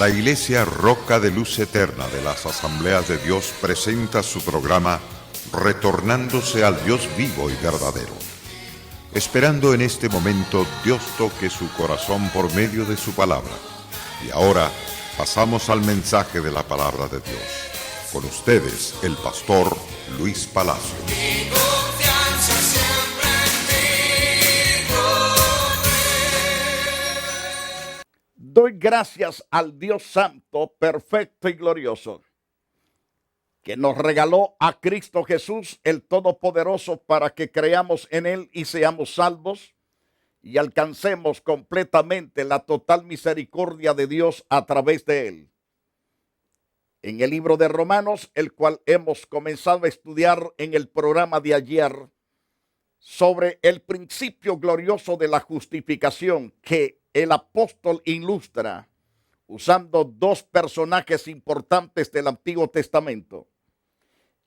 La Iglesia Roca de Luz Eterna de las Asambleas de Dios presenta su programa Retornándose al Dios vivo y verdadero. Esperando en este momento Dios toque su corazón por medio de su palabra. Y ahora pasamos al mensaje de la palabra de Dios. Con ustedes, el pastor Luis Palacio. Mi confianza siempre en ti, Doy gracias al Dios Santo, perfecto y glorioso, que nos regaló a Cristo Jesús, el Todopoderoso, para que creamos en Él y seamos salvos y alcancemos completamente la total misericordia de Dios a través de Él. En el libro de Romanos, el cual hemos comenzado a estudiar en el programa de ayer, sobre el principio glorioso de la justificación que el apóstol ilustra usando dos personajes importantes del Antiguo Testamento,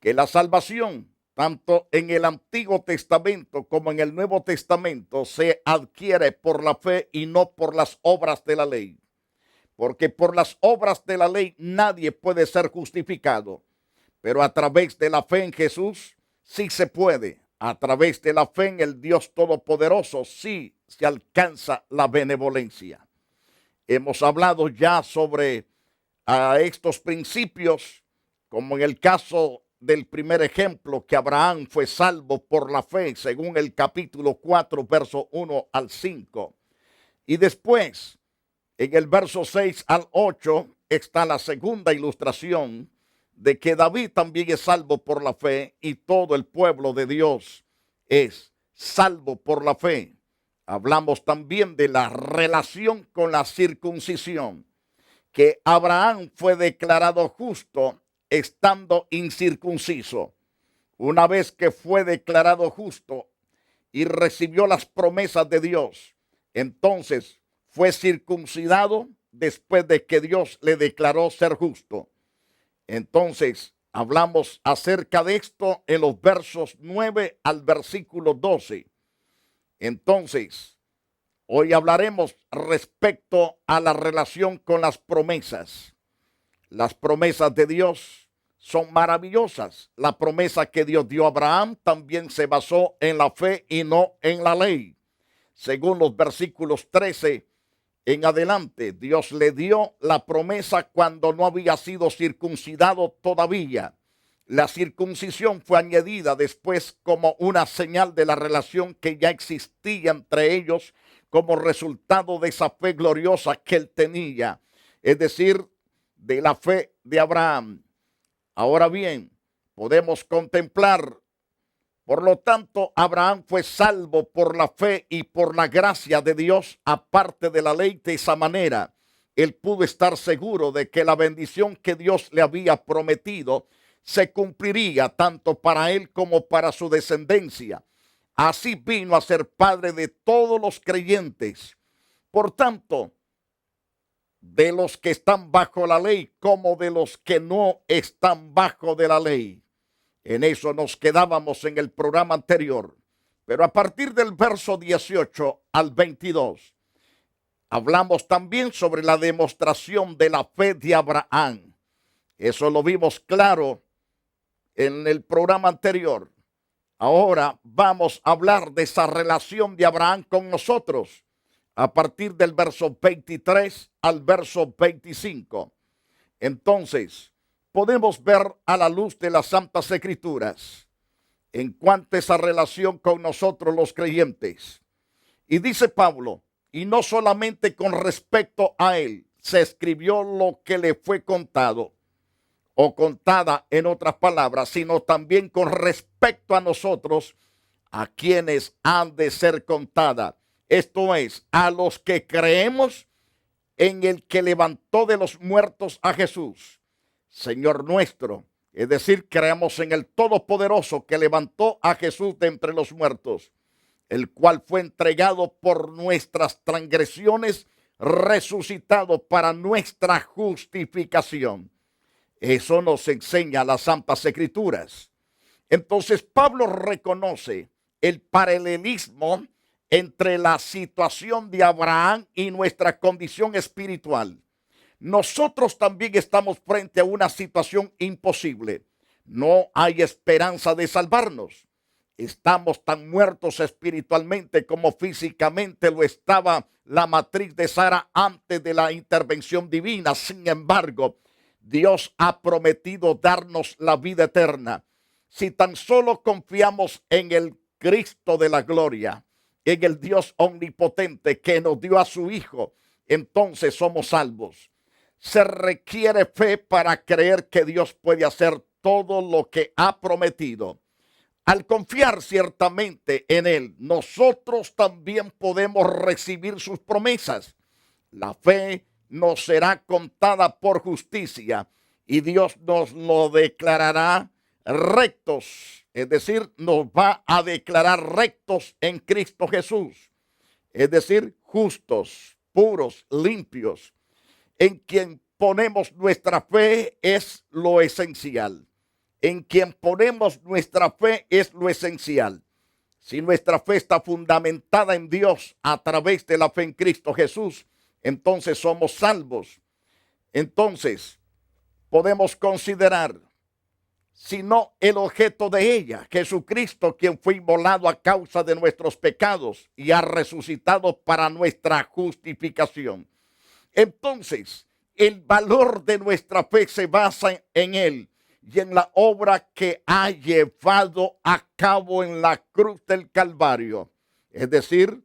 que la salvación, tanto en el Antiguo Testamento como en el Nuevo Testamento, se adquiere por la fe y no por las obras de la ley. Porque por las obras de la ley nadie puede ser justificado, pero a través de la fe en Jesús sí se puede. A través de la fe en el Dios Todopoderoso sí se alcanza la benevolencia. Hemos hablado ya sobre estos principios, como en el caso del primer ejemplo, que Abraham fue salvo por la fe, según el capítulo 4, verso 1 al 5. Y después, en el verso 6 al 8, está la segunda ilustración de que David también es salvo por la fe y todo el pueblo de Dios es salvo por la fe. Hablamos también de la relación con la circuncisión, que Abraham fue declarado justo estando incircunciso. Una vez que fue declarado justo y recibió las promesas de Dios, entonces fue circuncidado después de que Dios le declaró ser justo. Entonces, hablamos acerca de esto en los versos 9 al versículo 12. Entonces, hoy hablaremos respecto a la relación con las promesas. Las promesas de Dios son maravillosas. La promesa que Dios dio a Abraham también se basó en la fe y no en la ley. Según los versículos 13 en adelante, Dios le dio la promesa cuando no había sido circuncidado todavía. La circuncisión fue añadida después como una señal de la relación que ya existía entre ellos como resultado de esa fe gloriosa que él tenía, es decir, de la fe de Abraham. Ahora bien, podemos contemplar, por lo tanto, Abraham fue salvo por la fe y por la gracia de Dios, aparte de la ley. De esa manera, él pudo estar seguro de que la bendición que Dios le había prometido se cumpliría tanto para él como para su descendencia. Así vino a ser padre de todos los creyentes. Por tanto, de los que están bajo la ley como de los que no están bajo de la ley. En eso nos quedábamos en el programa anterior. Pero a partir del verso 18 al 22, hablamos también sobre la demostración de la fe de Abraham. Eso lo vimos claro en el programa anterior. Ahora vamos a hablar de esa relación de Abraham con nosotros a partir del verso 23 al verso 25. Entonces, podemos ver a la luz de las Santas Escrituras en cuanto a esa relación con nosotros los creyentes. Y dice Pablo, y no solamente con respecto a él se escribió lo que le fue contado o contada en otras palabras, sino también con respecto a nosotros, a quienes han de ser contada. Esto es, a los que creemos en el que levantó de los muertos a Jesús, Señor nuestro. Es decir, creemos en el Todopoderoso que levantó a Jesús de entre los muertos, el cual fue entregado por nuestras transgresiones, resucitado para nuestra justificación. Eso nos enseña las Santas Escrituras. Entonces Pablo reconoce el paralelismo entre la situación de Abraham y nuestra condición espiritual. nosotros también estamos frente a una situación imposible. No hay esperanza de salvarnos. Estamos tan muertos espiritualmente como físicamente lo estaba la matriz de Sara antes de la intervención divina. Sin embargo, Dios ha prometido darnos la vida eterna. Si tan solo confiamos en el Cristo de la gloria, en el Dios omnipotente que nos dio a su Hijo, entonces somos salvos. Se requiere fe para creer que Dios puede hacer todo lo que ha prometido. Al confiar ciertamente en Él, nosotros también podemos recibir sus promesas. La fe nos será contada por justicia y Dios nos lo declarará rectos. Es decir, nos va a declarar rectos en Cristo Jesús. Es decir, justos, puros, limpios. En quien ponemos nuestra fe es lo esencial. En quien ponemos nuestra fe es lo esencial. Si nuestra fe está fundamentada en Dios a través de la fe en Cristo Jesús, entonces somos salvos. Entonces podemos considerar, sino el objeto de ella, Jesucristo, quien fue inmolado a causa de nuestros pecados y ha resucitado para nuestra justificación. Entonces, el valor de nuestra fe se basa en Él y en la obra que ha llevado a cabo en la cruz del Calvario. Es decir,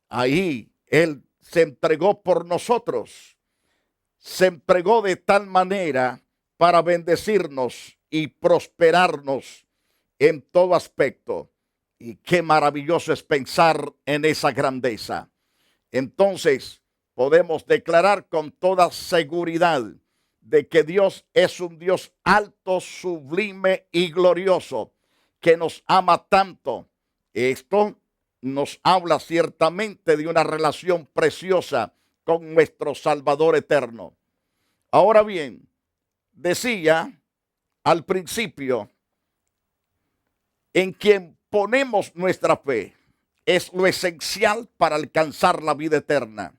ahí Él se entregó por nosotros. Se entregó de tal manera para bendecirnos y prosperarnos en todo aspecto. Y qué maravilloso es pensar en esa grandeza. Entonces, podemos declarar con toda seguridad de que Dios es un Dios alto, sublime y glorioso, que nos ama tanto. Esto nos habla ciertamente de una relación preciosa con nuestro Salvador eterno. Ahora bien, decía al principio, en quien ponemos nuestra fe es lo esencial para alcanzar la vida eterna.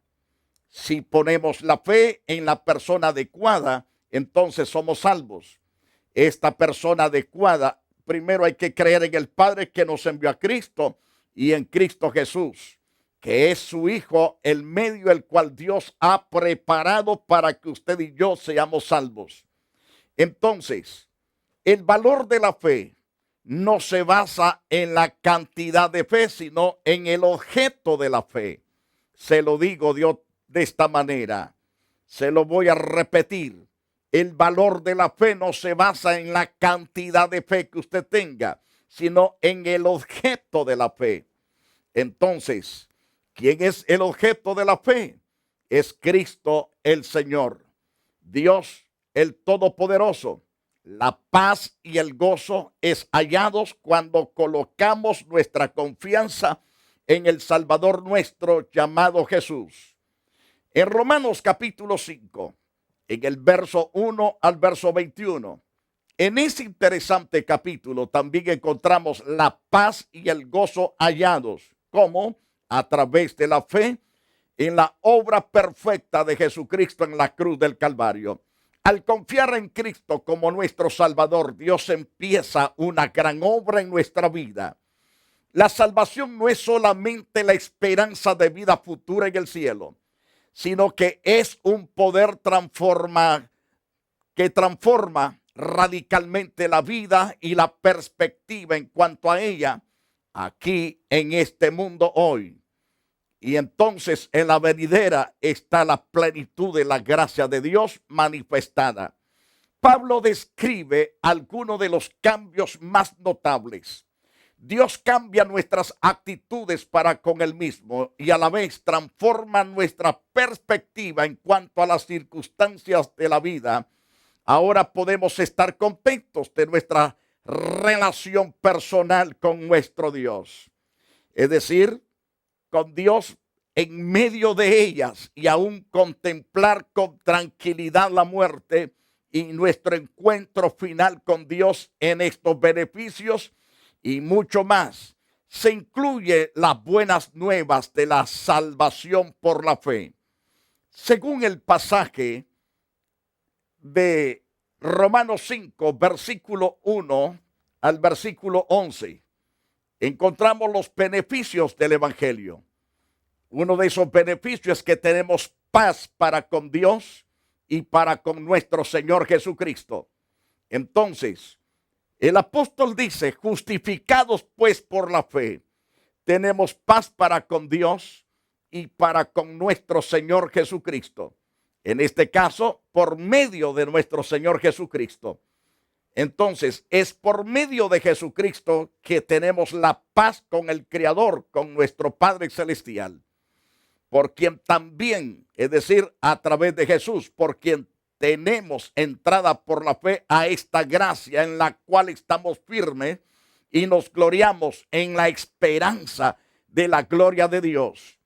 Si ponemos la fe en la persona adecuada, entonces somos salvos. Esta persona adecuada, primero hay que creer en el Padre que nos envió a Cristo y en Cristo Jesús, que es su Hijo, el medio el cual Dios ha preparado para que usted y yo seamos salvos. Entonces, el valor de la fe no se basa en la cantidad de fe, sino en el objeto de la fe. Se lo digo de esta manera, se lo voy a repetir. El valor de la fe no se basa en la cantidad de fe que usted tenga, sino en el objeto de la fe. Entonces, ¿quién es el objeto de la fe? Es Cristo el Señor, Dios el Todopoderoso. La paz y el gozo es hallados cuando colocamos nuestra confianza en el Salvador nuestro llamado Jesús. En Romanos capítulo 5, en el verso 1 al verso 21, en ese interesante capítulo también encontramos la paz y el gozo hallados, como a través de la fe en la obra perfecta de Jesucristo en la cruz del Calvario. Al confiar en Cristo como nuestro Salvador, Dios empieza una gran obra en nuestra vida. La salvación no es solamente la esperanza de vida futura en el cielo, sino que es un poder que transforma radicalmente la vida y la perspectiva en cuanto a ella aquí en este mundo hoy. Y entonces en la venidera está la plenitud de la gracia de Dios manifestada. Pablo describe algunos de los cambios más notables. Dios cambia nuestras actitudes para con Él mismo y a la vez transforma nuestra perspectiva en cuanto a las circunstancias de la vida. Ahora podemos estar contentos de nuestra relación personal con nuestro Dios. Es decir, con Dios en medio de ellas y aún contemplar con tranquilidad la muerte y nuestro encuentro final con Dios en estos beneficios y mucho más. Se incluye las buenas nuevas de la salvación por la fe. Según el pasaje de Romanos 5, versículo 1 al versículo 11, encontramos los beneficios del Evangelio. Uno de esos beneficios es que tenemos paz para con Dios y para con nuestro Señor Jesucristo. Entonces, el apóstol dice, justificados pues por la fe, tenemos paz para con Dios y para con nuestro Señor Jesucristo. En este caso, por medio de nuestro Señor Jesucristo. Entonces, es por medio de Jesucristo que tenemos la paz con el Creador, con nuestro Padre Celestial. Por quien también, es decir, a través de Jesús, por quien tenemos entrada por la fe a esta gracia en la cual estamos firmes y nos gloriamos en la esperanza de la gloria de Dios.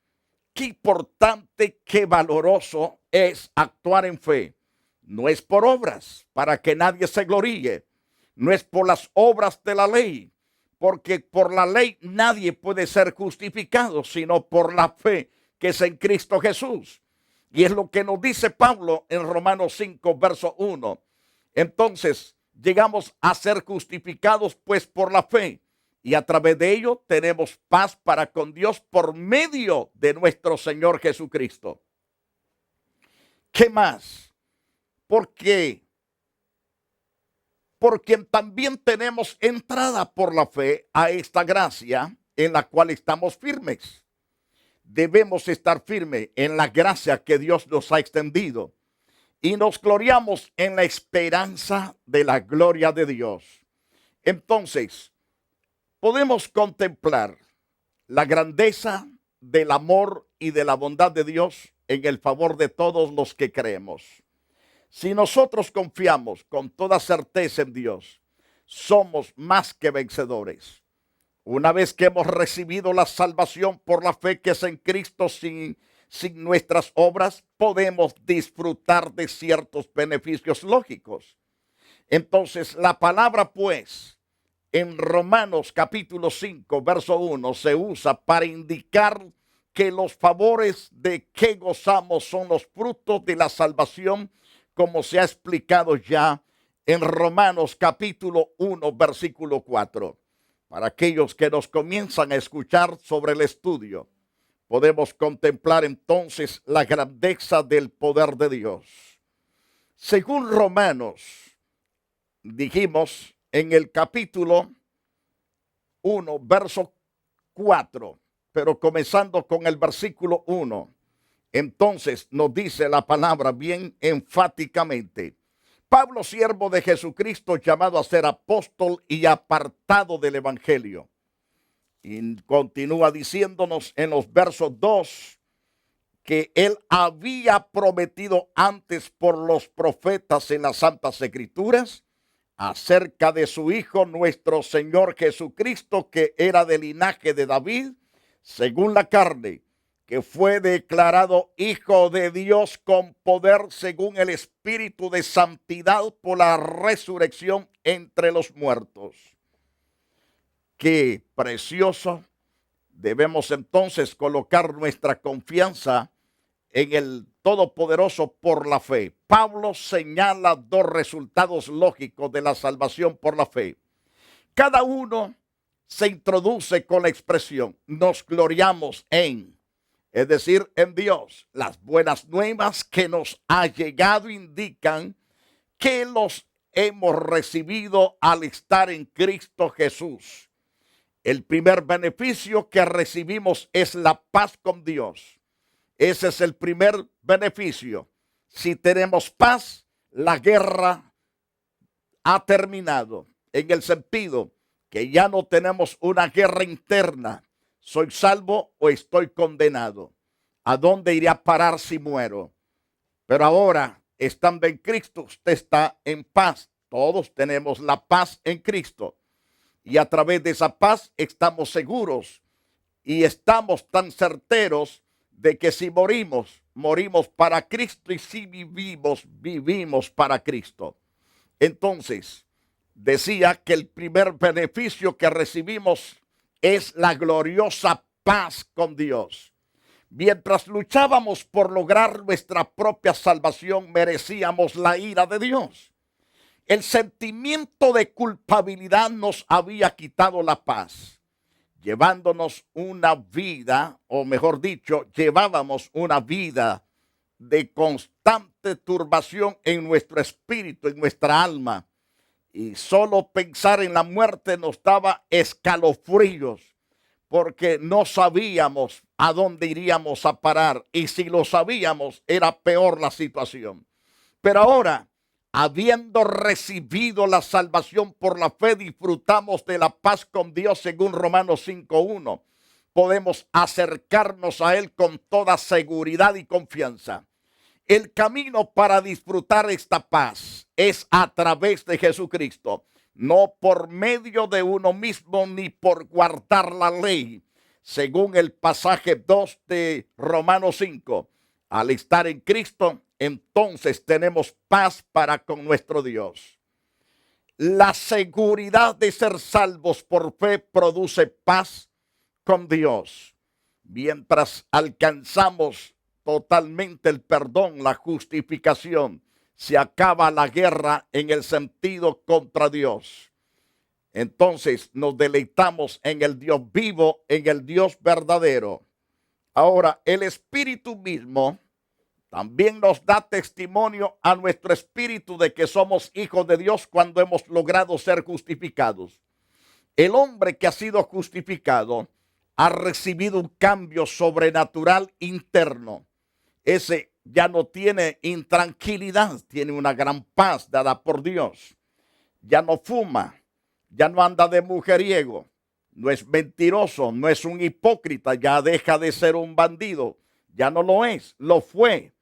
Qué importante, qué valoroso es actuar en fe. No es por obras, para que nadie se gloríe. No es por las obras de la ley, porque por la ley nadie puede ser justificado, sino por la fe que es en Cristo Jesús. Y es lo que nos dice Pablo en Romanos 5, verso 1. Entonces, llegamos a ser justificados pues por la fe. Y a través de ello tenemos paz para con Dios por medio de nuestro Señor Jesucristo. ¿Qué más? Porque por quien también tenemos entrada por la fe a esta gracia en la cual estamos firmes. Debemos estar firmes en la gracia que Dios nos ha extendido y nos gloriamos en la esperanza de la gloria de Dios. Entonces, podemos contemplar la grandeza del amor y de la bondad de Dios en el favor de todos los que creemos. Si nosotros confiamos con toda certeza en Dios, somos más que vencedores. Una vez que hemos recibido la salvación por la fe que es en Cristo sin nuestras obras, podemos disfrutar de ciertos beneficios lógicos. Entonces, la palabra pues, en Romanos capítulo 5, verso 1, se usa para indicar que los favores de que gozamos son los frutos de la salvación, como se ha explicado ya en Romanos capítulo 1, versículo 4. Para aquellos que nos comienzan a escuchar sobre el estudio, podemos contemplar entonces la grandeza del poder de Dios. Según Romanos, dijimos en el capítulo 1, verso 4, pero comenzando con el versículo 1, entonces nos dice la palabra bien enfáticamente: Pablo, siervo de Jesucristo, llamado a ser apóstol y apartado del evangelio. Y continúa diciéndonos en los versos 2 que él había prometido antes por los profetas en las Santas Escrituras acerca de su Hijo nuestro Señor Jesucristo, que era del linaje de David, según la carne, que fue declarado Hijo de Dios con poder según el Espíritu de santidad por la resurrección entre los muertos. Qué precioso. Debemos entonces colocar nuestra confianza en el Todopoderoso por la fe. Pablo señala dos resultados lógicos de la salvación por la fe. Cada uno se introduce con la expresión: nos gloriamos en, es decir, en Dios. Las buenas nuevas que nos ha llegado indican que los hemos recibido al estar en Cristo Jesús. El primer beneficio que recibimos es la paz con Dios. Ese es el primer beneficio. Si tenemos paz, la guerra ha terminado, en el sentido que ya no tenemos una guerra interna. ¿Soy salvo o estoy condenado? ¿A dónde iré a parar si muero? Pero ahora, estando en Cristo, usted está en paz. Todos tenemos la paz en Cristo. Y a través de esa paz estamos seguros. Y estamos tan certeros de que si morimos, morimos para Cristo. Y si vivimos, vivimos para Cristo. Entonces, decía que el primer beneficio que recibimos es la gloriosa paz con Dios. Mientras luchábamos por lograr nuestra propia salvación, merecíamos la ira de Dios. El sentimiento de culpabilidad nos había quitado la paz, llevándonos una vida, o mejor dicho, llevábamos una vida de constante turbación en nuestro espíritu, en nuestra alma. Y solo pensar en la muerte nos daba escalofríos, porque no sabíamos a dónde iríamos a parar. Y si lo sabíamos, era peor la situación. Pero ahora, habiendo recibido la salvación por la fe, disfrutamos de la paz con Dios según Romanos 5:1. Podemos acercarnos a Él con toda seguridad y confianza. El camino para disfrutar esta paz es a través de Jesucristo, no por medio de uno mismo ni por guardar la ley. Según el pasaje 2 de Romanos 5, al estar en Cristo, entonces tenemos paz para con nuestro Dios. La seguridad de ser salvos por fe produce paz con Dios. Mientras alcanzamos totalmente el perdón, la justificación, se acaba la guerra en el sentido contra Dios. Entonces nos deleitamos en el Dios vivo, en el Dios verdadero. Ahora, el Espíritu mismo también nos da testimonio a nuestro espíritu de que somos hijos de Dios cuando hemos logrado ser justificados. El hombre que ha sido justificado ha recibido un cambio sobrenatural interno. Ese ya no tiene intranquilidad, tiene una gran paz dada por Dios. Ya no fuma, ya no anda de mujeriego, no es mentiroso, no es un hipócrita, ya deja de ser un bandido, ya no lo es, lo fue.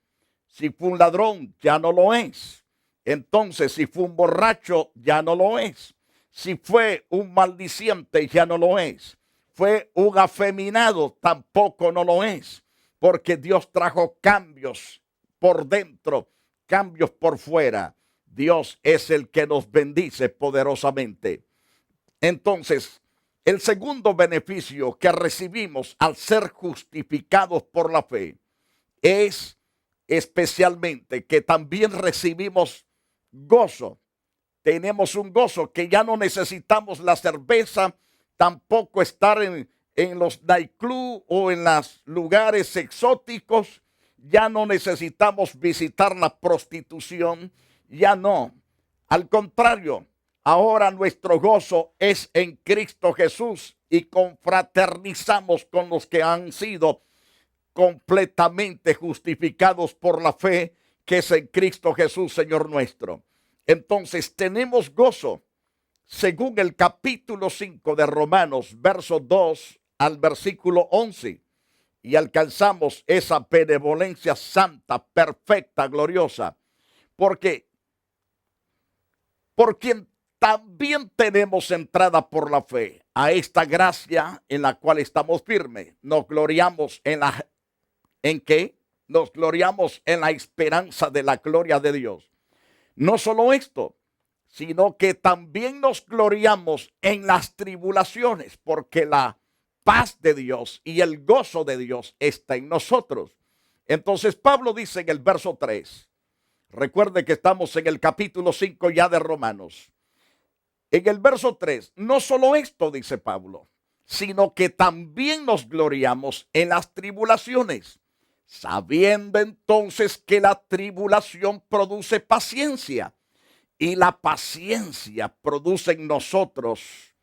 Si fue un ladrón, ya no lo es. Entonces, si fue un borracho, ya no lo es. Si fue un maldiciente, ya no lo es. Fue un afeminado, tampoco no lo es. Porque Dios trajo cambios por dentro, cambios por fuera. Dios es el que nos bendice poderosamente. Entonces, el segundo beneficio que recibimos al ser justificados por la fe es especialmente que también recibimos gozo. Tenemos un gozo que ya no necesitamos la cerveza, tampoco estar en los nightclubs o en los lugares exóticos. Ya no necesitamos visitar la prostitución, ya no. Al contrario, ahora nuestro gozo es en Cristo Jesús y confraternizamos con los que han sido completamente justificados por la fe que es en Cristo Jesús, Señor nuestro. Entonces tenemos gozo según el capítulo 5 de Romanos, verso 2 al versículo 11. Y alcanzamos esa benevolencia santa, perfecta, gloriosa. Porque por quien también tenemos entrada por la fe a esta gracia en la cual estamos firmes. Nos gloriamos ¿en qué? Nos gloriamos en la esperanza de la gloria de Dios. No solo esto, sino que también nos gloriamos en las tribulaciones, porque la paz de Dios y el gozo de Dios está en nosotros. Entonces Pablo dice en el verso 3, recuerde que estamos en el capítulo 5 ya de Romanos. En el verso 3, no solo esto, dice Pablo, sino que también nos gloriamos en las tribulaciones, sabiendo entonces que la tribulación produce paciencia y la paciencia produce en nosotros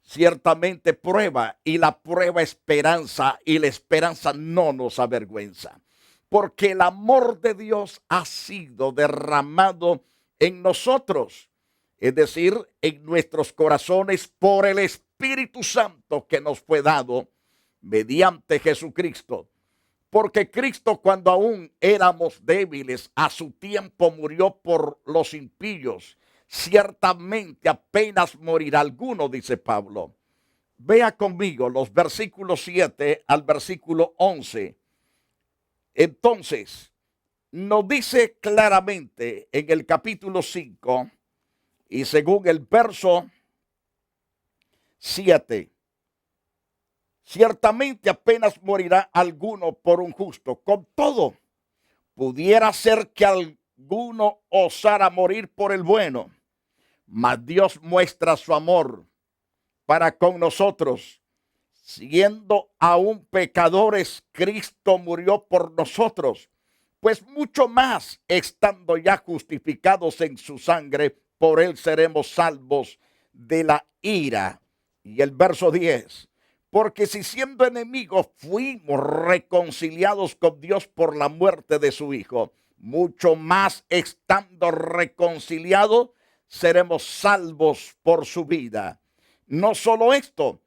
ciertamente prueba, y la prueba esperanza, y la esperanza no nos avergüenza, porque el amor de Dios ha sido derramado en nosotros, es decir, en nuestros corazones por el Espíritu Santo que nos fue dado mediante Jesucristo. Porque Cristo, cuando aún éramos débiles, a su tiempo murió por los impíos. Ciertamente apenas morirá alguno, dice Pablo. Vea conmigo los versículos 7 al versículo 11. Entonces, nos dice claramente en el capítulo 5 y según el verso 7. Ciertamente apenas morirá alguno por un justo. Con todo, pudiera ser que alguno osara morir por el bueno, mas Dios muestra su amor para con nosotros. Siendo aún pecadores, Cristo murió por nosotros. Pues mucho más, estando ya justificados en su sangre, por él seremos salvos de la ira. Y el verso 10. Porque si siendo enemigos fuimos reconciliados con Dios por la muerte de su Hijo, mucho más estando reconciliados, seremos salvos por su vida. No solo esto,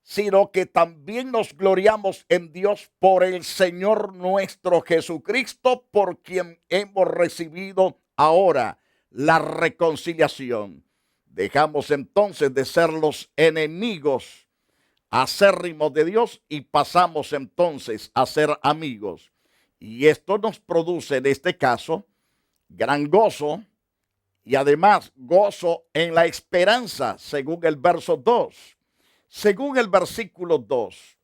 sino que también nos gloriamos en Dios por el Señor nuestro Jesucristo, por quien hemos recibido ahora la reconciliación. Dejamos entonces de ser los enemigos acérrimos de Dios y pasamos entonces a ser amigos. Y esto nos produce en este caso gran gozo y además gozo en la esperanza, según el verso 2. Según el versículo 2,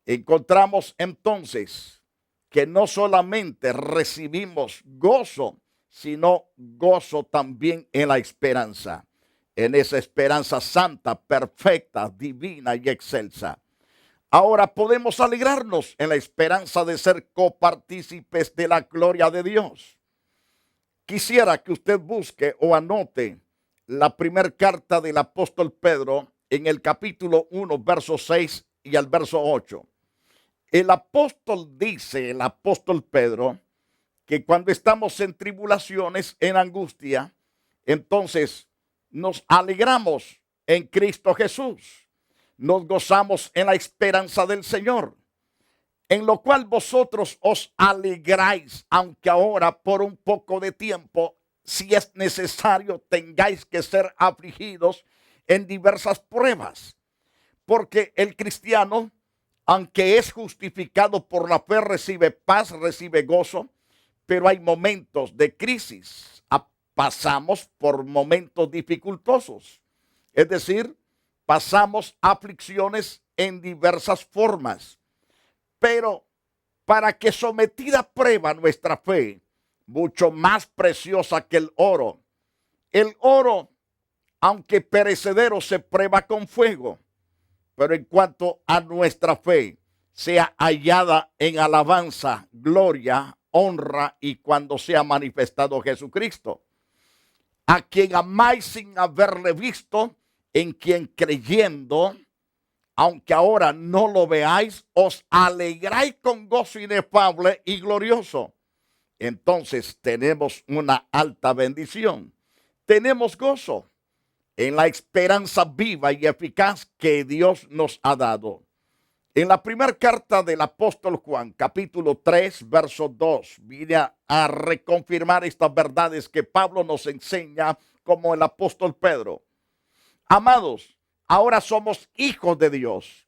encontramos entonces que no solamente recibimos gozo, sino gozo también en la esperanza, en esa esperanza santa, perfecta, divina y excelsa. Ahora podemos alegrarnos en la esperanza de ser copartícipes de la gloria de Dios. Quisiera que usted busque o anote la primera carta del apóstol Pedro en el capítulo 1, verso 6 y al verso 8. El apóstol dice, el apóstol Pedro, que cuando estamos en tribulaciones, en angustia, entonces nos alegramos en Cristo Jesús. Nos gozamos en la esperanza del Señor, en lo cual vosotros os alegráis, aunque ahora por un poco de tiempo, si es necesario, tengáis que ser afligidos en diversas pruebas. Porque el cristiano, aunque es justificado por la fe, recibe paz, recibe gozo, pero hay momentos de crisis. Pasamos por momentos dificultosos. Es decir, pasamos aflicciones en diversas formas. Pero para que sometida a prueba nuestra fe, mucho más preciosa que el oro, aunque perecedero, se prueba con fuego, pero en cuanto a nuestra fe, sea hallada en alabanza, gloria, honra y cuando sea manifestado Jesucristo, a quien amáis sin haberle visto, en quien creyendo, aunque ahora no lo veáis, os alegráis con gozo inefable y glorioso. Entonces tenemos una alta bendición, tenemos gozo en la esperanza viva y eficaz que Dios nos ha dado. En la primera carta del apóstol Juan, capítulo 3, verso 2, viene a reconfirmar estas verdades que Pablo nos enseña como el apóstol Pedro. Amados, ahora somos hijos de Dios.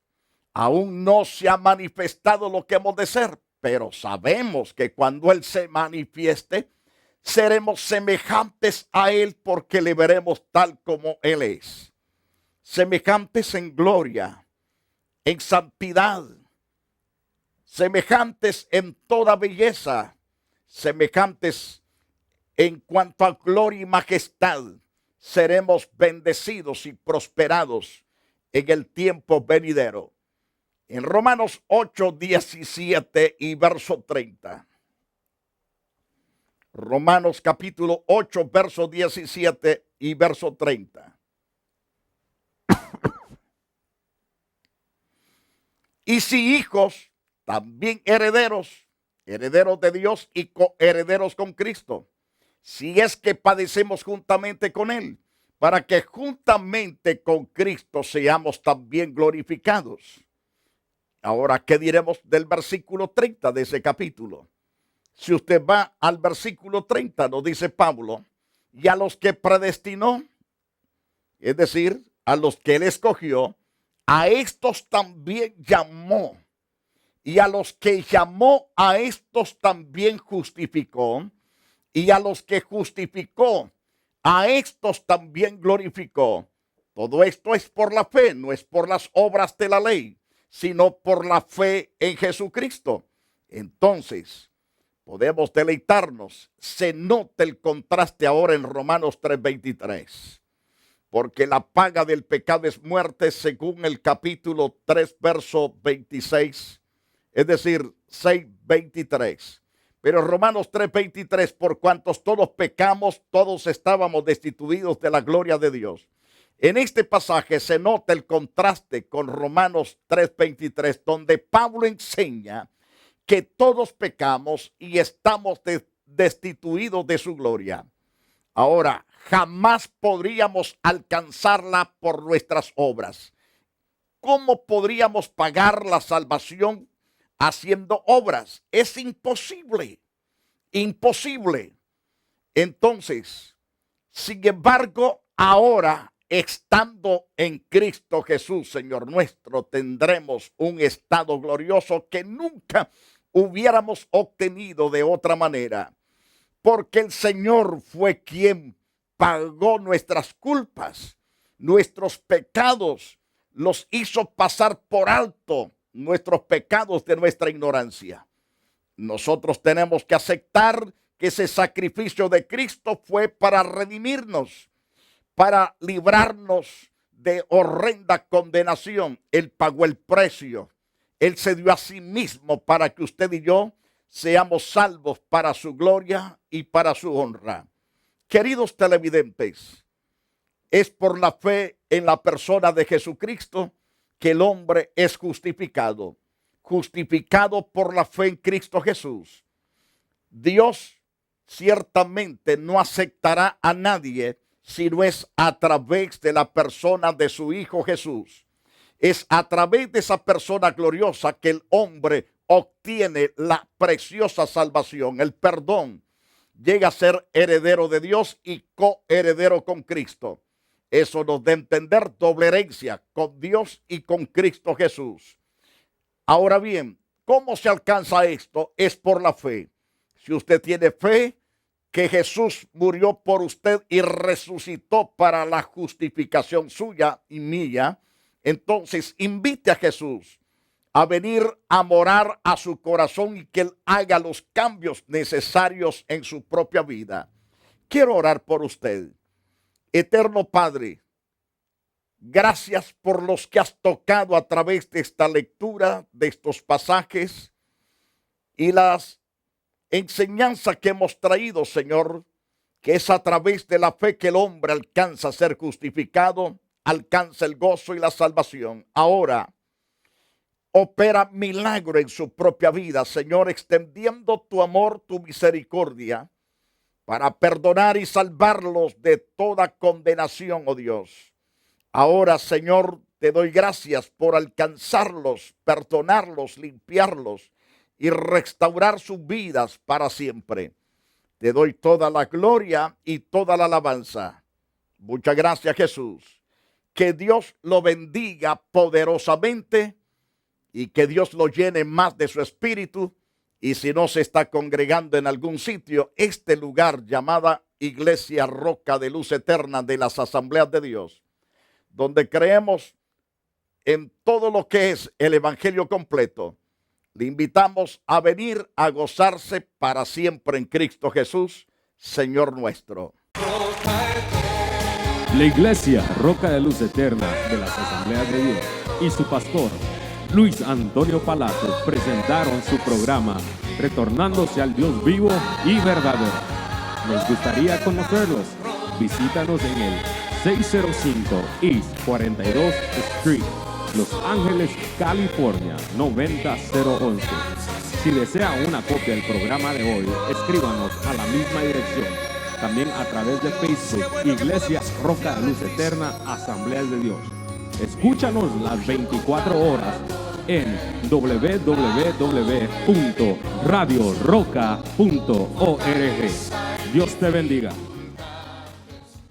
Aún no se ha manifestado lo que hemos de ser, pero sabemos que cuando Él se manifieste, seremos semejantes a Él porque le veremos tal como Él es. Semejantes en gloria, en santidad, semejantes en toda belleza, semejantes en cuanto a gloria y majestad. Seremos bendecidos y prosperados en el tiempo venidero. En Romanos 8, 17 y verso 30. Romanos capítulo 8, verso 17 y verso 30. Y si hijos, también herederos, herederos de Dios y coherederos con Cristo, si es que padecemos juntamente con Él, para que juntamente con Cristo seamos también glorificados. Ahora, ¿qué diremos del versículo 30 de ese capítulo? Si usted va al versículo 30, nos dice Pablo, y a los que predestinó, es decir, a los que Él escogió, a estos también llamó. Y a los que llamó, a estos también justificó. Y a los que justificó, a estos también glorificó. Todo esto es por la fe, no es por las obras de la ley, sino por la fe en Jesucristo. Entonces, podemos deleitarnos. Se nota el contraste ahora en Romanos 3:23. Porque la paga del pecado es muerte, según el capítulo 3, verso 26. Es decir, 6:23. Pero Romanos 3:23, por cuantos todos pecamos, todos estábamos destituidos de la gloria de Dios. En este pasaje se nota el contraste con Romanos 3:23, donde Pablo enseña que todos pecamos y estamos destituidos de su gloria. Ahora, jamás podríamos alcanzarla por nuestras obras. ¿Cómo podríamos pagar la salvación haciendo obras? Es imposible, imposible. Entonces, sin embargo, ahora, estando en Cristo Jesús, Señor nuestro, tendremos un estado glorioso que nunca hubiéramos obtenido de otra manera. Porque el Señor fue quien pagó nuestras culpas, nuestros pecados, los hizo pasar por alto, nuestros pecados de nuestra ignorancia. Nosotros tenemos que aceptar que ese sacrificio de Cristo fue para redimirnos, para librarnos de horrenda condenación. Él pagó el precio. Él se dio a sí mismo para que usted y yo seamos salvos para su gloria y para su honra. Queridos televidentes, es por la fe en la persona de Jesucristo que el hombre es justificado. Justificado por la fe en Cristo Jesús. Dios ciertamente no aceptará a nadie si no es a través de la persona de su Hijo Jesús. Es a través de esa persona gloriosa que el hombre obtiene la preciosa salvación, el perdón. Llega a ser heredero de Dios y coheredero con Cristo. Eso nos da a entender doble herencia con Dios y con Cristo Jesús. Ahora bien, ¿cómo se alcanza esto? Es por la fe. Si usted tiene fe que Jesús murió por usted y resucitó para la justificación suya y mía, entonces invite a Jesús a venir a morar a su corazón y que Él haga los cambios necesarios en su propia vida. Quiero orar por usted. Eterno Padre, gracias por los que has tocado a través de esta lectura, de estos pasajes y las enseñanzas que hemos traído, Señor, que es a través de la fe que el hombre alcanza a ser justificado, alcanza el gozo y la salvación. Ahora, opera milagro en su propia vida, Señor, extendiendo tu amor, tu misericordia, para perdonar y salvarlos de toda condenación, oh Dios. Ahora, Señor, te doy gracias por alcanzarlos, perdonarlos, limpiarlos y restaurar sus vidas para siempre. Te doy toda la gloria y toda la alabanza. Muchas gracias, Jesús. Que Dios lo bendiga poderosamente y que Dios lo llene más de su espíritu. Y si no se está congregando en algún sitio, este lugar llamada Iglesia Roca de Luz Eterna de las Asambleas de Dios, donde creemos en todo lo que es el Evangelio completo, le invitamos a venir a gozarse para siempre en Cristo Jesús, Señor nuestro. La Iglesia Roca de Luz Eterna de las Asambleas de Dios y su pastor Luis Antonio Palacio presentaron su programa Retornándose al Dios vivo y verdadero. Nos gustaría conocerlos. Visítanos en el 605 East 42 Street, Los Ángeles, California 90011. Si desea una copia del programa de hoy, escríbanos a la misma dirección. También a través de Facebook, Iglesia Roca de Luz Eterna, Asambleas de Dios. Escúchanos las 24 horas en www.radioroca.org. Dios te bendiga.